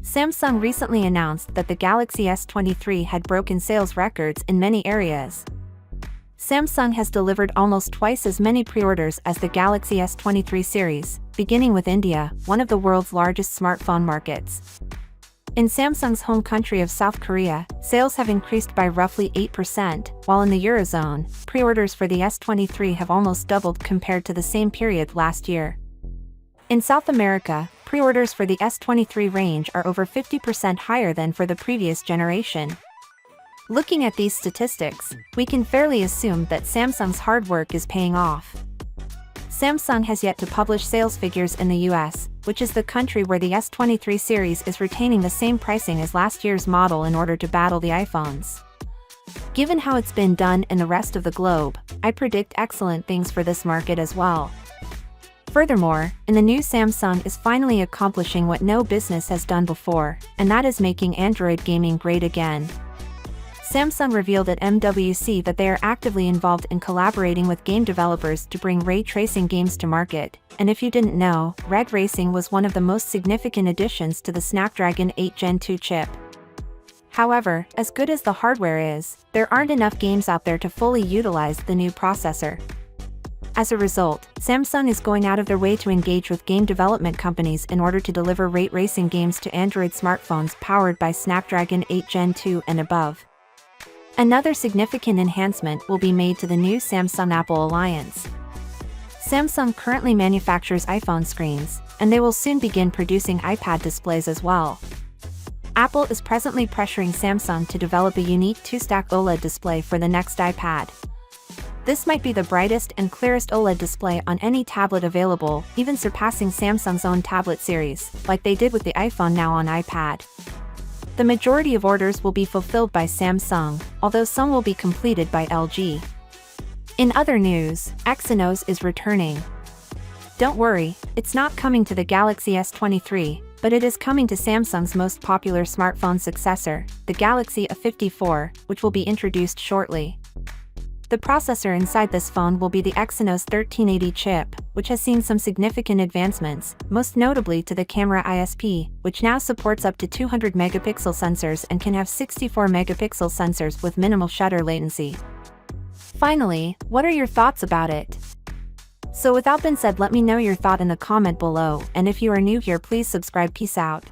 Samsung recently announced that the Galaxy S23 had broken sales records in many areas. Samsung has delivered almost twice as many pre-orders as the Galaxy S23 series, beginning with India, one of the world's largest smartphone markets. In Samsung's home country of South Korea, sales have increased by roughly 8%, while in the Eurozone, pre-orders for the S23 have almost doubled compared to the same period last year. In South America, pre-orders for the S23 range are over 50% higher than for the previous generation. Looking at these statistics, we can fairly assume that Samsung's hard work is paying off. Samsung has yet to publish sales figures in the US, which is the country where the S23 series is retaining the same pricing as last year's model in order to battle the iPhones. Given how it's been done in the rest of the globe, I predict excellent things for this market as well. Furthermore, the new Samsung is finally accomplishing what no business has done before, and that is making Android gaming great again. Samsung revealed at MWC that they are actively involved in collaborating with game developers to bring ray tracing games to market, and if you didn't know, ray tracing was one of the most significant additions to the Snapdragon 8 Gen 2 chip. However, as good as the hardware is, there aren't enough games out there to fully utilize the new processor. As a result, Samsung is going out of their way to engage with game development companies in order to deliver ray tracing games to Android smartphones powered by Snapdragon 8 Gen 2 and above. Another significant enhancement will be made to the new Samsung-Apple alliance. Samsung currently manufactures iPhone screens, and they will soon begin producing iPad displays as well. Apple is presently pressuring Samsung to develop a unique two-stack OLED display for the next iPad. This might be the brightest and clearest OLED display on any tablet available, even surpassing Samsung's own tablet series, like they did with the iPhone now on iPad. The majority of orders will be fulfilled by Samsung, although some will be completed by LG. In other news, Exynos is returning. Don't worry, it's not coming to the Galaxy S23, but it is coming to Samsung's most popular smartphone successor, the Galaxy A54, which will be introduced shortly. The processor inside this phone will be the Exynos 1380 chip, which has seen some significant advancements, most notably to the camera ISP, which now supports up to 200 megapixel sensors and can have 64 megapixel sensors with minimal shutter latency. Finally, what are your thoughts about it? So without being said, let me know your thought in the comment below, and if you are new here, please subscribe. Peace out.